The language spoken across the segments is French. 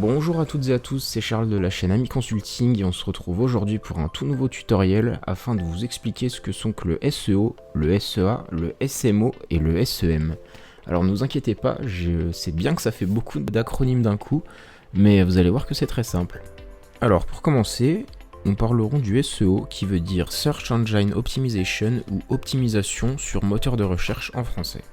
Bonjour à toutes et à tous, c'est Charles de la chaîne Ami Consulting et on se retrouve aujourd'hui pour un tout nouveau tutoriel afin de vous expliquer ce que sont que le SEO, le SEA, le SMO et le SEM. Alors ne vous inquiétez pas, je sais bien que ça fait beaucoup d'acronymes d'un coup, mais vous allez voir que c'est très simple. Alors pour commencer, nous parlerons du SEO qui veut dire Search Engine Optimization ou optimisation sur moteur de recherche en français.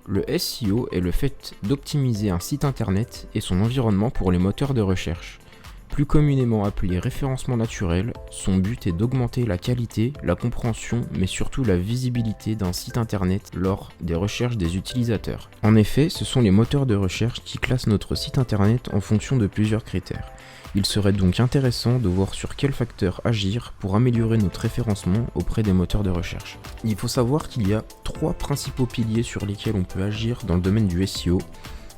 Le SEO est le fait d'optimiser un site internet et son environnement pour les moteurs de recherche. Plus communément appelé référencement naturel, son but est d'augmenter la qualité, la compréhension, mais surtout la visibilité d'un site internet lors des recherches des utilisateurs. En effet, ce sont les moteurs de recherche qui classent notre site internet en fonction de plusieurs critères. Il serait donc intéressant de voir sur quels facteurs agir pour améliorer notre référencement auprès des moteurs de recherche. Il faut savoir qu'il y a 3 principaux piliers sur lesquels on peut agir dans le domaine du SEO.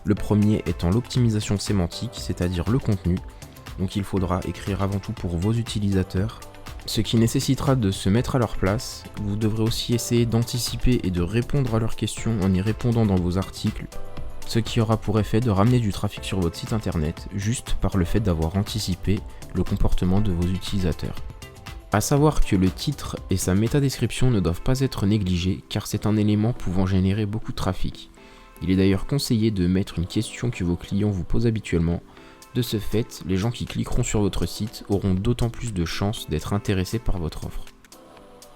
Le premier étant l'optimisation sémantique, c'est-à-dire le contenu. Donc il faudra écrire avant tout pour vos utilisateurs, ce qui nécessitera de se mettre à leur place. Vous devrez aussi essayer d'anticiper et de répondre à leurs questions en y répondant dans vos articles, ce qui aura pour effet de ramener du trafic sur votre site internet juste par le fait d'avoir anticipé le comportement de vos utilisateurs. A savoir que le titre et sa métadescription ne doivent pas être négligés car c'est un élément pouvant générer beaucoup de trafic. Il est d'ailleurs conseillé de mettre une question que vos clients vous posent habituellement. De ce fait, les gens qui cliqueront sur votre site auront d'autant plus de chances d'être intéressés par votre offre.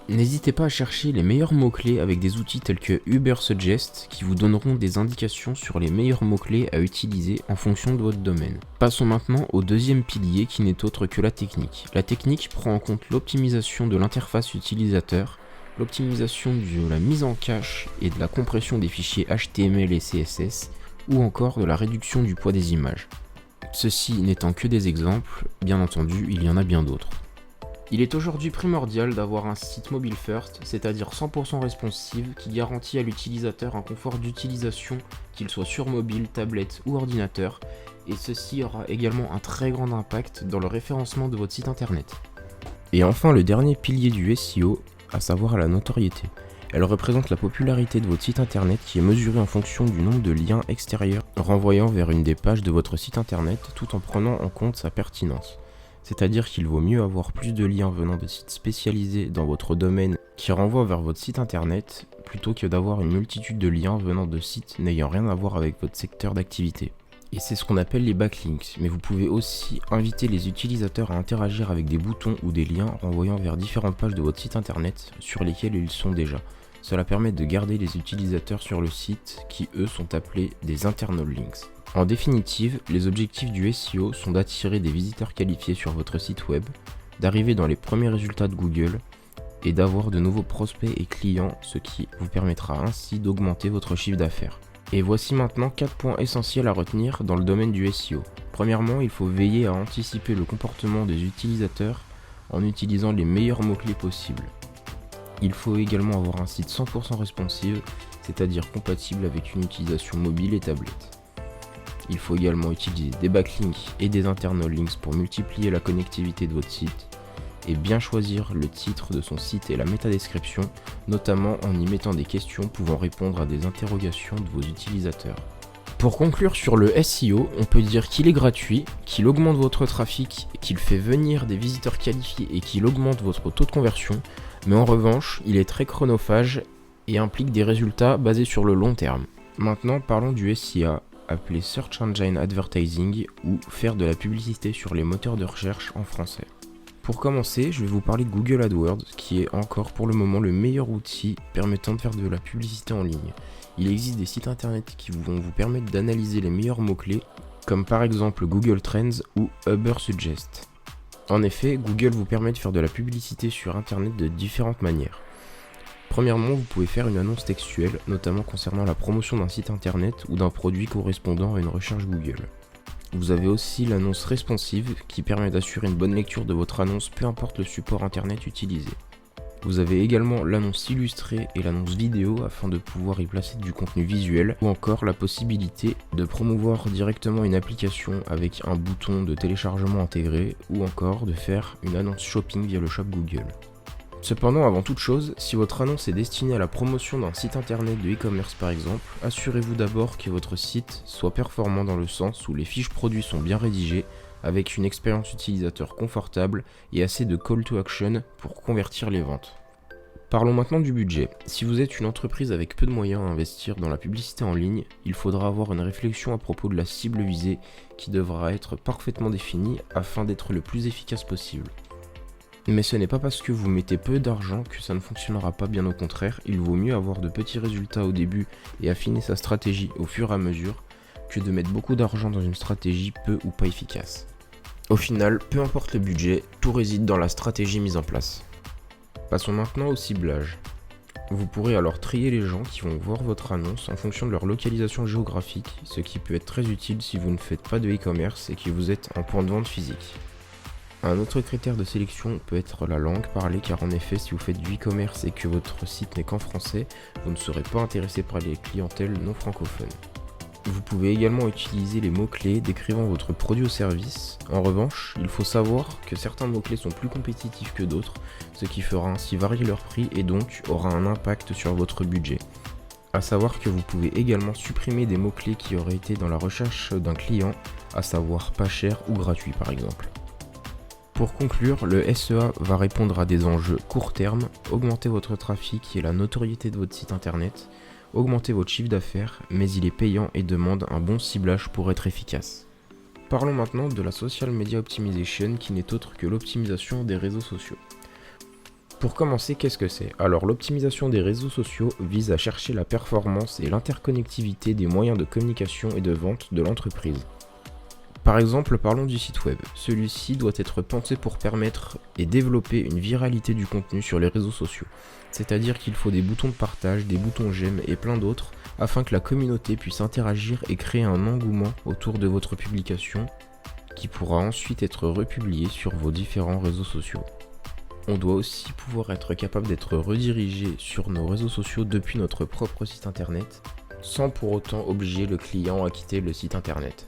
N'hésitez pas à chercher les meilleurs mots-clés avec des outils tels que Ubersuggest qui vous donneront des indications sur les meilleurs mots-clés à utiliser en fonction de votre domaine. Passons maintenant au deuxième pilier qui n'est autre que la technique. La technique prend en compte l'optimisation de l'interface utilisateur, l'optimisation de la mise en cache et de la compression des fichiers HTML et CSS, ou encore de la réduction du poids des images. Ceci n'étant que des exemples, bien entendu, il y en a bien d'autres. Il est aujourd'hui primordial d'avoir un site mobile first, c'est-à-dire 100% responsive, qui garantit à l'utilisateur un confort d'utilisation, qu'il soit sur mobile, tablette ou ordinateur, et ceci aura également un très grand impact dans le référencement de votre site internet. Et enfin le dernier pilier du SEO, à savoir la notoriété. Elle représente la popularité de votre site internet qui est mesurée en fonction du nombre de liens extérieurs renvoyant vers une des pages de votre site internet tout en prenant en compte sa pertinence. C'est-à-dire qu'il vaut mieux avoir plus de liens venant de sites spécialisés dans votre domaine qui renvoient vers votre site internet plutôt que d'avoir une multitude de liens venant de sites n'ayant rien à voir avec votre secteur d'activité. Et c'est ce qu'on appelle les backlinks, mais vous pouvez aussi inviter les utilisateurs à interagir avec des boutons ou des liens renvoyant vers différentes pages de votre site internet sur lesquelles ils sont déjà. Cela permet de garder les utilisateurs sur le site qui eux sont appelés des internal links. En définitive, les objectifs du SEO sont d'attirer des visiteurs qualifiés sur votre site web, d'arriver dans les premiers résultats de Google et d'avoir de nouveaux prospects et clients, ce qui vous permettra ainsi d'augmenter votre chiffre d'affaires. Et voici maintenant 4 points essentiels à retenir dans le domaine du SEO. Premièrement, il faut veiller à anticiper le comportement des utilisateurs en utilisant les meilleurs mots-clés possibles. Il faut également avoir un site 100% responsive, c'est-à-dire compatible avec une utilisation mobile et tablette. Il faut également utiliser des backlinks et des internal links pour multiplier la connectivité de votre site et bien choisir le titre de son site et la métadescription, notamment en y mettant des questions pouvant répondre à des interrogations de vos utilisateurs. Pour conclure sur le SEO, on peut dire qu'il est gratuit, qu'il augmente votre trafic, qu'il fait venir des visiteurs qualifiés et qu'il augmente votre taux de conversion, mais en revanche, il est très chronophage et implique des résultats basés sur le long terme. Maintenant, parlons du SEA, appelé Search Engine Advertising ou faire de la publicité sur les moteurs de recherche en français. Pour commencer, je vais vous parler de Google AdWords qui est encore pour le moment le meilleur outil permettant de faire de la publicité en ligne. Il existe des sites internet qui vont vous permettre d'analyser les meilleurs mots-clés comme par exemple Google Trends ou Ubersuggest. En effet, Google vous permet de faire de la publicité sur internet de différentes manières. Premièrement, vous pouvez faire une annonce textuelle, notamment concernant la promotion d'un site internet ou d'un produit correspondant à une recherche Google. Vous avez aussi l'annonce responsive qui permet d'assurer une bonne lecture de votre annonce peu importe le support internet utilisé. Vous avez également l'annonce illustrée et l'annonce vidéo afin de pouvoir y placer du contenu visuel ou encore la possibilité de promouvoir directement une application avec un bouton de téléchargement intégré ou encore de faire une annonce shopping via le shop Google. Cependant, avant toute chose, si votre annonce est destinée à la promotion d'un site internet de e-commerce par exemple, assurez-vous d'abord que votre site soit performant dans le sens où les fiches produits sont bien rédigées, avec une expérience utilisateur confortable et assez de call to action pour convertir les ventes. Parlons maintenant du budget. Si vous êtes une entreprise avec peu de moyens à investir dans la publicité en ligne, il faudra avoir une réflexion à propos de la cible visée qui devra être parfaitement définie afin d'être le plus efficace possible. Mais ce n'est pas parce que vous mettez peu d'argent que ça ne fonctionnera pas, bien au contraire, il vaut mieux avoir de petits résultats au début et affiner sa stratégie au fur et à mesure que de mettre beaucoup d'argent dans une stratégie peu ou pas efficace. Au final, peu importe le budget, tout réside dans la stratégie mise en place. Passons maintenant au ciblage. Vous pourrez alors trier les gens qui vont voir votre annonce en fonction de leur localisation géographique, ce qui peut être très utile si vous ne faites pas de e-commerce et que vous êtes en point de vente physique. Un autre critère de sélection peut être la langue parlée, car en effet, si vous faites du e-commerce et que votre site n'est qu'en français, vous ne serez pas intéressé par les clientèles non francophones. Vous pouvez également utiliser les mots-clés décrivant votre produit ou service. En revanche, il faut savoir que certains mots-clés sont plus compétitifs que d'autres, ce qui fera ainsi varier leur prix et donc aura un impact sur votre budget. A savoir que vous pouvez également supprimer des mots-clés qui auraient été dans la recherche d'un client, à savoir pas cher ou gratuit par exemple. Pour conclure, le SEA va répondre à des enjeux court terme, augmenter votre trafic et la notoriété de votre site internet, augmenter votre chiffre d'affaires, mais il est payant et demande un bon ciblage pour être efficace. Parlons maintenant de la Social Media Optimization qui n'est autre que l'optimisation des réseaux sociaux. Pour commencer, qu'est-ce que c'est ? Alors l'optimisation des réseaux sociaux vise à chercher la performance et l'interconnectivité des moyens de communication et de vente de l'entreprise. Par exemple, parlons du site web. Celui-ci doit être pensé pour permettre et développer une viralité du contenu sur les réseaux sociaux. C'est-à-dire qu'il faut des boutons de partage, des boutons j'aime et plein d'autres afin que la communauté puisse interagir et créer un engouement autour de votre publication qui pourra ensuite être republié sur vos différents réseaux sociaux. On doit aussi pouvoir être capable d'être redirigé sur nos réseaux sociaux depuis notre propre site internet sans pour autant obliger le client à quitter le site internet.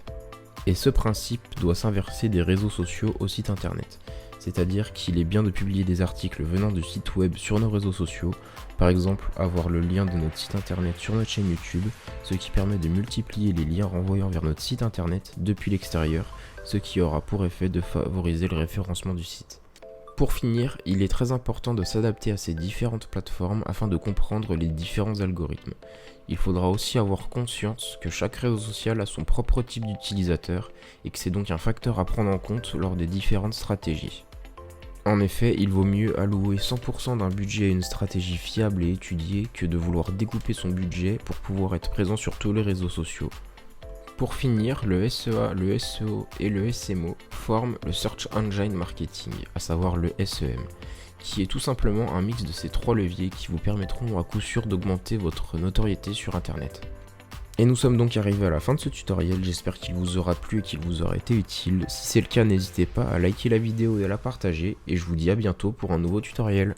Et ce principe doit s'inverser des réseaux sociaux au site internet. C'est-à-dire qu'il est bien de publier des articles venant du site web sur nos réseaux sociaux, par exemple avoir le lien de notre site internet sur notre chaîne YouTube, ce qui permet de multiplier les liens renvoyant vers notre site internet depuis l'extérieur, ce qui aura pour effet de favoriser le référencement du site. Pour finir, il est très important de s'adapter à ces différentes plateformes afin de comprendre les différents algorithmes. Il faudra aussi avoir conscience que chaque réseau social a son propre type d'utilisateur et que c'est donc un facteur à prendre en compte lors des différentes stratégies. En effet, il vaut mieux allouer 100% d'un budget à une stratégie fiable et étudiée que de vouloir découper son budget pour pouvoir être présent sur tous les réseaux sociaux. Pour finir, le SEA, le SEO et le SMO forment le Search Engine Marketing, à savoir le SEM, qui est tout simplement un mix de ces trois leviers qui vous permettront à coup sûr d'augmenter votre notoriété sur Internet. Et nous sommes donc arrivés à la fin de ce tutoriel, j'espère qu'il vous aura plu et qu'il vous aura été utile. Si c'est le cas, n'hésitez pas à liker la vidéo et à la partager, et je vous dis à bientôt pour un nouveau tutoriel.